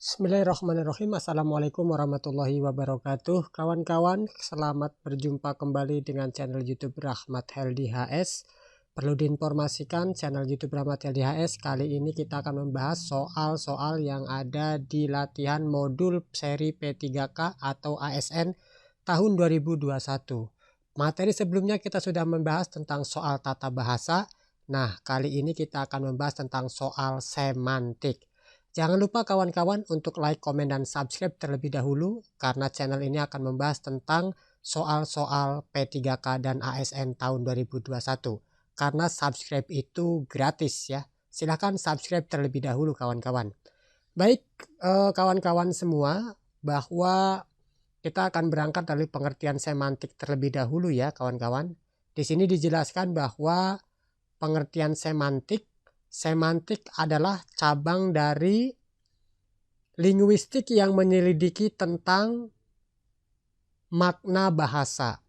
Bismillahirrahmanirrahim. Assalamualaikum warahmatullahi wabarakatuh. Kawan-kawan, selamat berjumpa kembali dengan channel YouTube Rahmat Heldi HS. Perlu diinformasikan, channel YouTube Rahmat Heldi HS kali ini kita akan membahas soal-soal yang ada di latihan modul seri P3K atau ASN tahun 2021. Materi sebelumnya kita sudah membahas tentang soal tata bahasa. Nah, kali ini kita akan membahas tentang soal semantik. Jangan lupa kawan-kawan untuk like, komen, dan subscribe terlebih dahulu karena channel ini akan membahas tentang soal-soal P3K dan ASN tahun 2021. Karena subscribe itu gratis ya. Silahkan subscribe terlebih dahulu kawan-kawan. Baik kawan-kawan semua, bahwa kita akan berangkat dari pengertian semantik terlebih dahulu ya kawan-kawan. Di sini dijelaskan bahwa pengertian semantik adalah cabang dari linguistik yang menyelidiki tentang makna bahasa.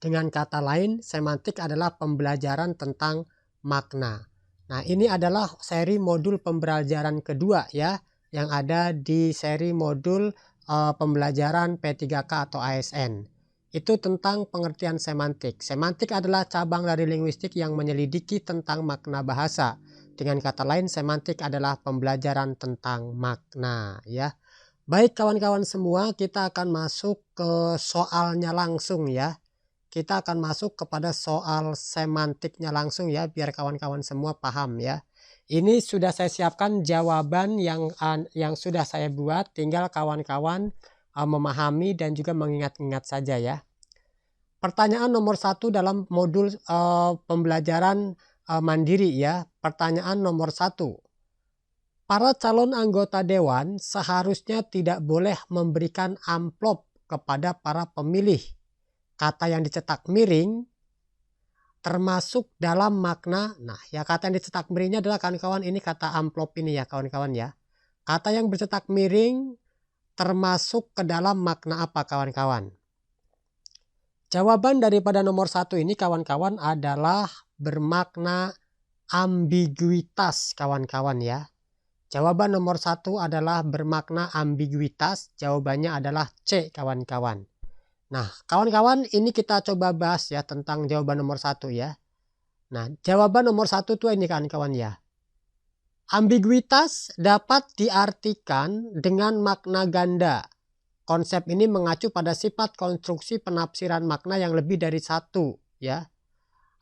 Dengan kata lain, semantik adalah pembelajaran tentang makna. Nah, ini adalah seri modul pembelajaran kedua ya, yang ada di seri modul pembelajaran P3K atau ASN. Itu tentang pengertian semantik. Semantik adalah cabang dari linguistik yang menyelidiki tentang makna bahasa. Dengan kata lain, semantik adalah pembelajaran tentang makna ya. Baik kawan-kawan semua, kita akan masuk ke soalnya langsung ya. Kita akan masuk kepada soal semantiknya langsung ya, biar kawan-kawan semua paham ya. Ini sudah saya siapkan jawaban yang sudah saya buat, tinggal kawan-kawan memahami dan juga mengingat-ingat saja ya. Pertanyaan nomor 1 dalam modul pembelajaran mandiri ya. Pertanyaan nomor 1. Para calon anggota dewan seharusnya tidak boleh memberikan amplop kepada para pemilih. Kata yang dicetak miring termasuk dalam makna. Nah ya, kata yang dicetak miringnya adalah kawan-kawan ini kata amplop ini ya kawan-kawan ya. Kata yang bercetak miring termasuk ke dalam makna apa kawan-kawan? Jawaban daripada nomor 1 ini kawan-kawan adalah bermakna ambiguitas kawan-kawan ya. Jawaban nomor 1 adalah bermakna ambiguitas. Jawabannya adalah C kawan-kawan. Nah kawan-kawan, ini kita coba bahas ya tentang jawaban nomor 1 ya. Nah jawaban nomor 1 itu ini kawan-kawan ya. Ambiguitas dapat diartikan dengan makna ganda. Konsep ini mengacu pada sifat konstruksi penafsiran makna yang lebih dari satu ya.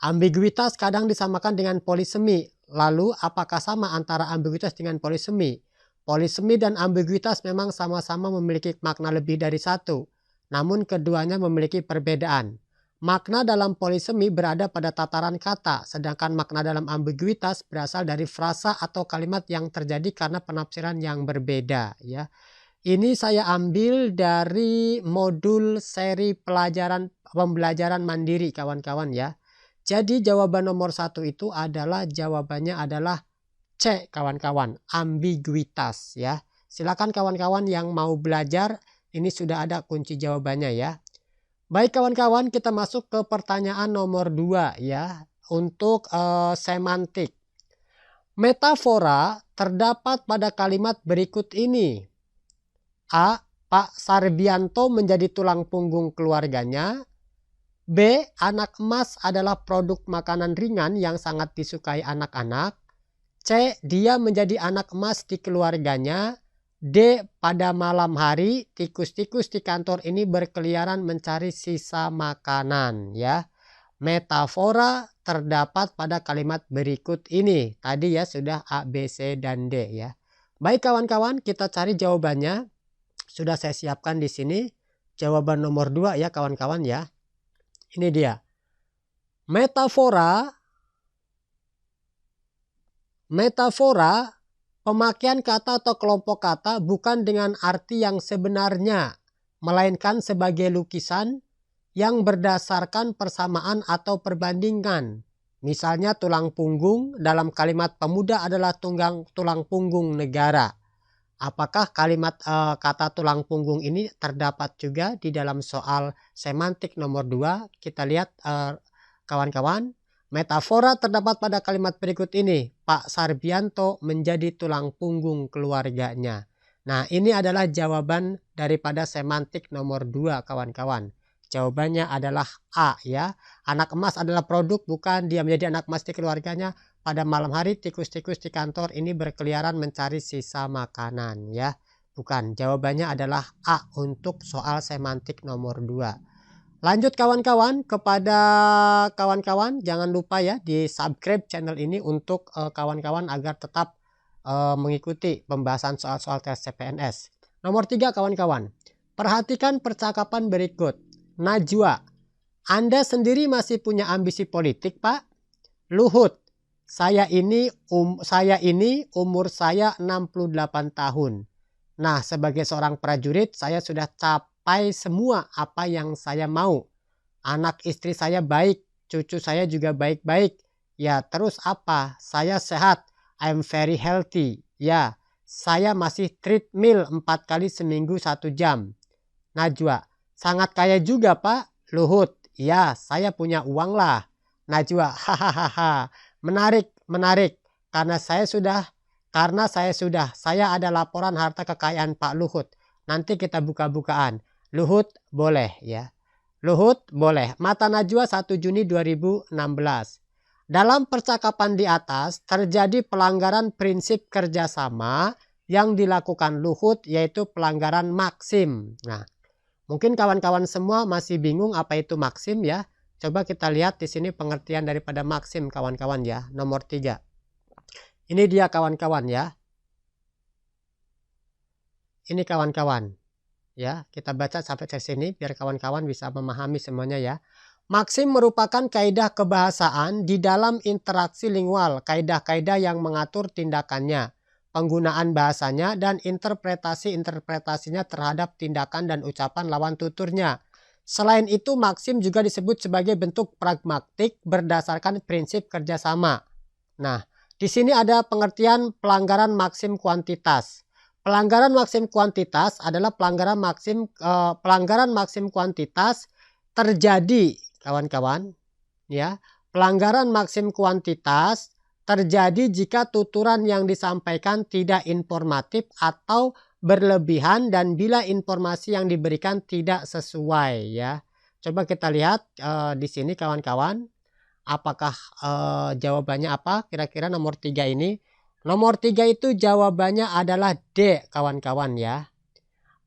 Ambiguitas kadang disamakan dengan polisemi. Lalu apakah sama antara ambiguitas dengan polisemi? Polisemi dan ambiguitas memang sama-sama memiliki makna lebih dari satu. Namun keduanya memiliki perbedaan. Makna dalam polisemi berada pada tataran kata, sedangkan makna dalam ambiguitas berasal dari frasa atau kalimat yang terjadi karena penafsiran yang berbeda ya. Ini saya ambil dari modul seri pembelajaran mandiri kawan-kawan ya. Jadi jawaban nomor 1 itu adalah jawabannya adalah C kawan-kawan, ambiguitas ya. Silakan kawan-kawan yang mau belajar, ini sudah ada kunci jawabannya ya. Baik kawan-kawan, kita masuk ke pertanyaan nomor 2 ya, untuk semantik. Metafora terdapat pada kalimat berikut ini. A. Pak Sarbianto menjadi tulang punggung keluarganya. B. Anak emas adalah produk makanan ringan yang sangat disukai anak-anak. C. Dia menjadi anak emas di keluarganya. D. Pada malam hari tikus-tikus di kantor ini berkeliaran mencari sisa makanan ya. Metafora terdapat pada kalimat berikut ini. Tadi ya sudah A, B, C, dan D ya. Baik kawan-kawan, kita cari jawabannya. Sudah saya siapkan di sini. Jawaban nomor 2 ya kawan-kawan ya. Ini dia. Metafora pemakaian kata atau kelompok kata bukan dengan arti yang sebenarnya, melainkan sebagai lukisan yang berdasarkan persamaan atau perbandingan. Misalnya tulang punggung dalam kalimat pemuda adalah tulang punggung negara. Apakah kalimat kata tulang punggung ini terdapat juga di dalam soal semantik nomor 2? Kita lihat kawan-kawan. Metafora terdapat pada kalimat berikut ini. Pak Sarbianto menjadi tulang punggung keluarganya. Nah, ini adalah jawaban daripada semantik nomor 2, kawan-kawan. Jawabannya adalah A ya. Anak emas adalah produk, bukan dia menjadi anak emas di keluarganya. Pada malam hari tikus-tikus di kantor ini berkeliaran mencari sisa makanan ya. Bukan, jawabannya adalah A untuk soal semantik nomor 2. Lanjut kawan-kawan, kepada kawan-kawan jangan lupa ya di subscribe channel ini untuk kawan-kawan agar tetap mengikuti pembahasan soal-soal tes CPNS. Nomor 3 kawan-kawan, perhatikan percakapan berikut. Najwa, Anda sendiri masih punya ambisi politik, Pak? Luhut, saya ini umur saya 68 tahun. Nah, sebagai seorang prajurit saya sudah capai semua apa yang saya mau. Anak istri saya baik, cucu saya juga baik-baik. Ya, terus apa? Saya sehat. I'm very healthy. Ya, saya masih treadmill 4 kali seminggu 1 jam. Najwa, sangat kaya juga, Pak. Luhut, ya, saya punya uang lah. Najwa, hahaha. Menarik, menarik. Saya ada laporan harta kekayaan Pak Luhut. Nanti kita buka-bukaan. Luhut boleh ya. Luhut boleh. Mata Najwa 1 Juni 2016. Dalam percakapan di atas terjadi pelanggaran prinsip kerjasama yang dilakukan Luhut, yaitu pelanggaran maksim. Nah, mungkin kawan-kawan semua masih bingung apa itu maksim ya. Coba kita lihat di sini pengertian daripada maksim kawan-kawan ya. Nomor 3. Ini dia kawan-kawan ya. Ini kawan-kawan. Ya, kita baca sampai ke sini biar kawan-kawan bisa memahami semuanya ya. Maksim merupakan kaidah kebahasaan di dalam interaksi lingual, kaidah-kaidah yang mengatur tindakannya, penggunaan bahasanya, dan interpretasi-interpretasinya terhadap tindakan dan ucapan lawan tuturnya. Selain itu, maksim juga disebut sebagai bentuk pragmatik berdasarkan prinsip kerjasama. Nah, di sini ada pengertian pelanggaran maksim kuantitas. Pelanggaran maksim kuantitas adalah pelanggaran maksim kuantitas terjadi, kawan-kawan, ya. Pelanggaran maksim kuantitas terjadi jika tuturan yang disampaikan tidak informatif atau berlebihan dan bila informasi yang diberikan tidak sesuai ya. Coba kita lihat di sini kawan-kawan. Apakah jawabannya apa? Kira-kira nomor 3 ini. Nomor 3 itu jawabannya adalah D, kawan-kawan ya.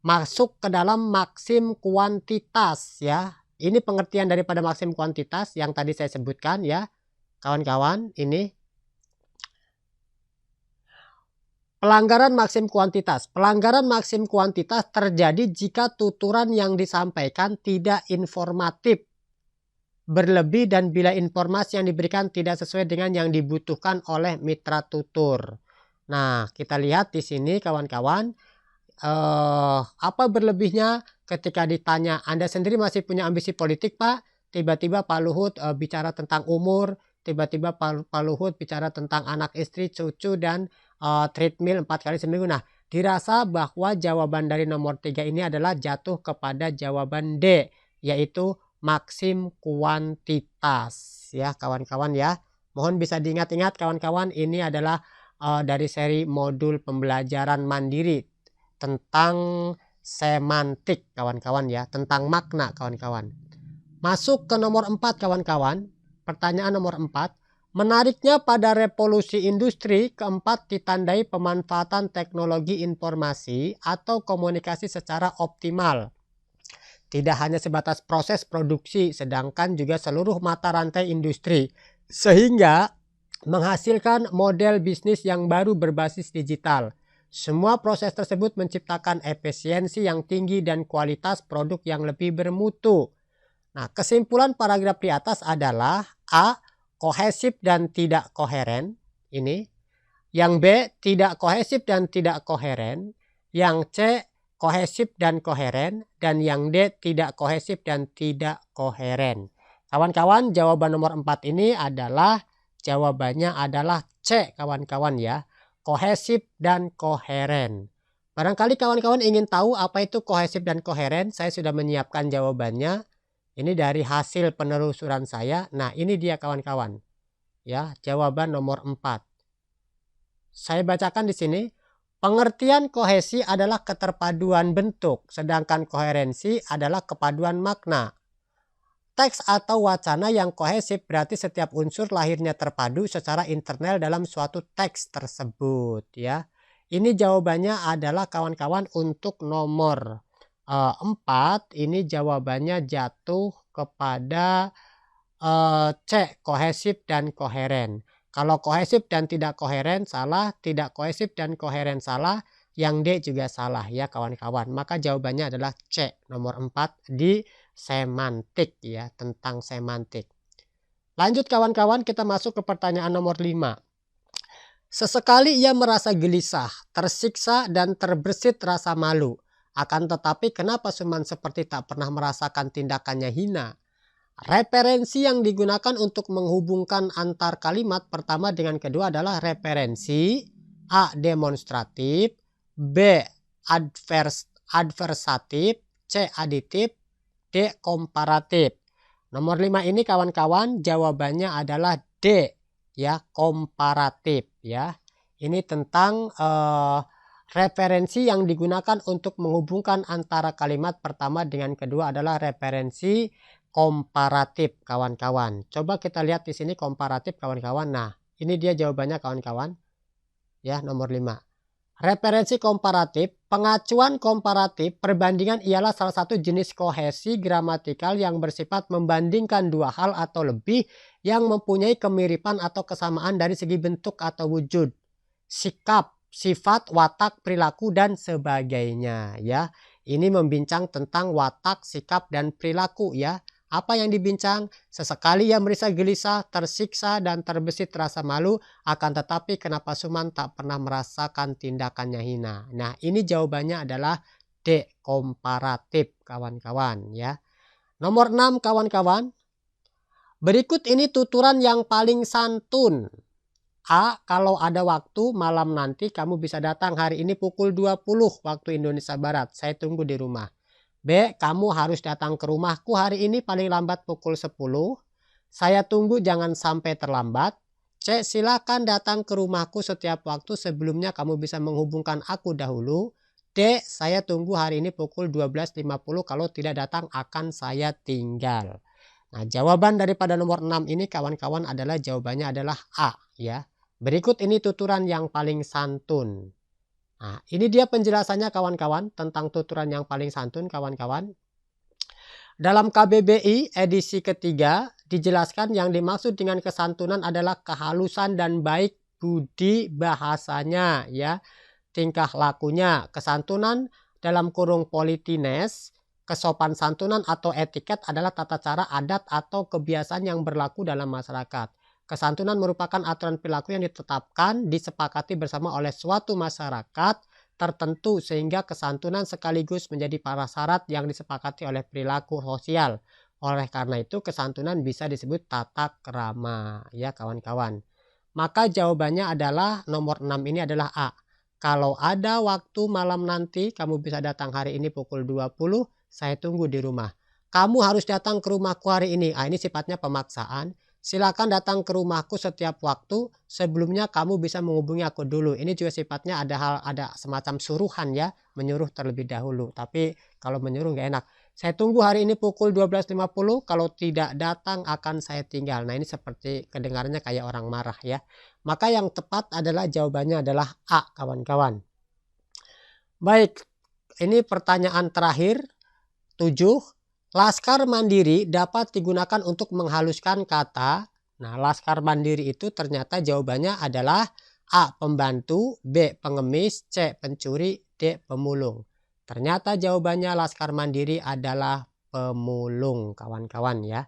Masuk ke dalam maksim kuantitas ya. Ini pengertian daripada maksim kuantitas yang tadi saya sebutkan ya. Kawan-kawan, ini pelanggaran maksim kuantitas. Pelanggaran maksim kuantitas terjadi jika tuturan yang disampaikan tidak informatif, berlebih, dan bila informasi yang diberikan tidak sesuai dengan yang dibutuhkan oleh mitra tutur. Nah, kita lihat di sini kawan-kawan, apa berlebihnya ketika ditanya, Anda sendiri masih punya ambisi politik, Pak? Tiba-tiba Pak Luhut bicara tentang umur, tiba-tiba Pak Luhut bicara tentang anak istri, cucu, dan treadmill 4 kali seminggu. Nah, dirasa bahwa jawaban dari nomor 3 ini adalah jatuh kepada jawaban D, yaitu maksim kuantitas ya kawan-kawan ya. Mohon bisa diingat-ingat kawan-kawan, ini adalah dari seri modul pembelajaran mandiri tentang semantik kawan-kawan ya, tentang makna kawan-kawan. Masuk ke nomor 4 kawan-kawan. Pertanyaan nomor 4. Menariknya pada revolusi industri keempat ditandai pemanfaatan teknologi informasi atau komunikasi secara optimal. Tidak hanya sebatas proses produksi, sedangkan juga seluruh mata rantai industri, sehingga menghasilkan model bisnis yang baru berbasis digital. Semua proses tersebut menciptakan efisiensi yang tinggi dan kualitas produk yang lebih bermutu. Nah, kesimpulan paragraf di atas adalah A. Kohesif dan tidak koheren. Ini. Yang B. Tidak kohesif dan tidak koheren. Yang C. Kohesif dan koheren, dan yang D tidak kohesif dan tidak koheren. Kawan-kawan, jawaban nomor 4 ini adalah jawabannya adalah C kawan-kawan ya. Kohesif dan koheren. Barangkali kawan-kawan ingin tahu apa itu kohesif dan koheren, saya sudah menyiapkan jawabannya. Ini dari hasil penelusuran saya. Nah, ini dia kawan-kawan. Ya, jawaban nomor 4. Saya bacakan di sini. Pengertian kohesi adalah keterpaduan bentuk, sedangkan koherensi adalah kepaduan makna. Teks atau wacana yang kohesif berarti setiap unsur lahirnya terpadu secara internal dalam suatu teks tersebut ya. Ini jawabannya adalah kawan-kawan untuk nomor 4. Ini jawabannya jatuh kepada C, kohesif dan koheren. Kalau kohesif dan tidak koheren salah, tidak kohesif dan koheren salah, yang D juga salah ya kawan-kawan. Maka jawabannya adalah C, nomor 4 di semantik ya, tentang semantik. Lanjut kawan-kawan, kita masuk ke pertanyaan nomor 5. Sesekali ia merasa gelisah, tersiksa dan terbersit rasa malu. Akan tetapi kenapa Suman seperti tak pernah merasakan tindakannya hina? Referensi yang digunakan untuk menghubungkan antar kalimat pertama dengan kedua adalah referensi A. Demonstratif, B. Adversatif, C. Aditif, D. Komparatif. Nomor 5 ini kawan-kawan jawabannya adalah D ya, komparatif ya. Ini tentang referensi yang digunakan untuk menghubungkan antara kalimat pertama dengan kedua adalah referensi komparatif kawan-kawan. Coba kita lihat di sini komparatif kawan-kawan. Nah, ini dia jawabannya kawan-kawan. Ya, nomor 5. Referensi komparatif, pengacuan komparatif, perbandingan ialah salah satu jenis kohesi gramatikal yang bersifat membandingkan dua hal atau lebih yang mempunyai kemiripan atau kesamaan dari segi bentuk atau wujud, sikap, sifat, watak, perilaku, dan sebagainya ya. Ini membincang tentang watak, sikap, dan perilaku ya. Apa yang dibincang? Sesekali ia merasa gelisah, tersiksa, dan terbesit rasa malu. Akan tetapi kenapa Suman tak pernah merasakan tindakannya hina? Nah, ini jawabannya adalah D, komparatif kawan-kawan ya. Nomor 6 kawan-kawan. Berikut ini tuturan yang paling santun. A. Kalau ada waktu malam nanti kamu bisa datang hari ini pukul 20 waktu Indonesia Barat. Saya tunggu di rumah. B. Kamu harus datang ke rumahku hari ini paling lambat pukul 10. Saya tunggu, jangan sampai terlambat. C. Silakan datang ke rumahku setiap waktu, sebelumnya kamu bisa menghubungkan aku dahulu. D. Saya tunggu hari ini pukul 12.50, kalau tidak datang akan saya tinggal. Nah, jawaban daripada nomor 6 ini kawan-kawan adalah jawabannya adalah A ya. Berikut ini tuturan yang paling santun. Nah, ini dia penjelasannya kawan-kawan tentang tuturan yang paling santun kawan-kawan. Dalam KBBI edisi ketiga dijelaskan yang dimaksud dengan kesantunan adalah kehalusan dan baik budi bahasanya ya, tingkah lakunya. Kesantunan dalam kurung politines, kesopan santunan atau etiket adalah tata cara adat atau kebiasaan yang berlaku dalam masyarakat. Kesantunan merupakan aturan perilaku yang ditetapkan, disepakati bersama oleh suatu masyarakat tertentu sehingga kesantunan sekaligus menjadi prasyarat yang disepakati oleh perilaku sosial. Oleh karena itu kesantunan bisa disebut tata krama ya kawan-kawan. Maka jawabannya adalah nomor 6 ini adalah A. Kalau ada waktu malam nanti kamu bisa datang hari ini pukul 20, saya tunggu di rumah. Kamu harus datang ke rumahku hari ini. Ini sifatnya pemaksaan. Silakan datang ke rumahku setiap waktu, sebelumnya kamu bisa menghubungi aku dulu. Ini juga sifatnya ada semacam suruhan ya, menyuruh terlebih dahulu. Tapi kalau menyuruh nggak enak. Saya tunggu hari ini pukul 12.50, kalau tidak datang akan saya tinggal. Nah, ini seperti kedengarannya kayak orang marah ya. Maka yang tepat adalah jawabannya adalah A kawan-kawan. Baik, ini pertanyaan terakhir 7. Laskar mandiri dapat digunakan untuk menghaluskan kata. Nah, laskar mandiri itu ternyata jawabannya adalah A. Pembantu, B. Pengemis, C. Pencuri, D. Pemulung. Ternyata jawabannya laskar mandiri adalah pemulung kawan-kawan ya.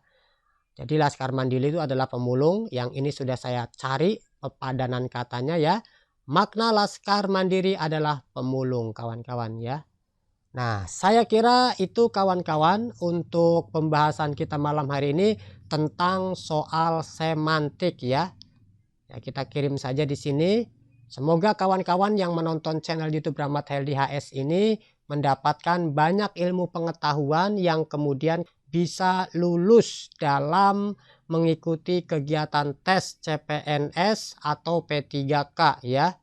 Jadi laskar mandiri itu adalah pemulung. Yang ini sudah saya cari pepadanan katanya ya. Makna laskar mandiri adalah pemulung kawan-kawan ya. Nah, saya kira itu kawan-kawan untuk pembahasan kita malam hari ini tentang soal semantik ya. Ya, kita kirim saja di sini. Semoga kawan-kawan yang menonton channel YouTube Rahmat Heldi HS ini mendapatkan banyak ilmu pengetahuan yang kemudian bisa lulus dalam mengikuti kegiatan tes CPNS atau P3K ya.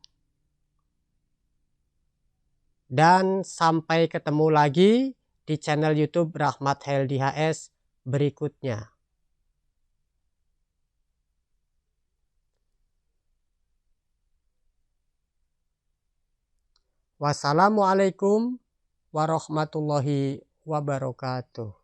Dan sampai ketemu lagi di channel YouTube Rahmat Heldi HS berikutnya. Wassalamualaikum warahmatullahi wabarakatuh.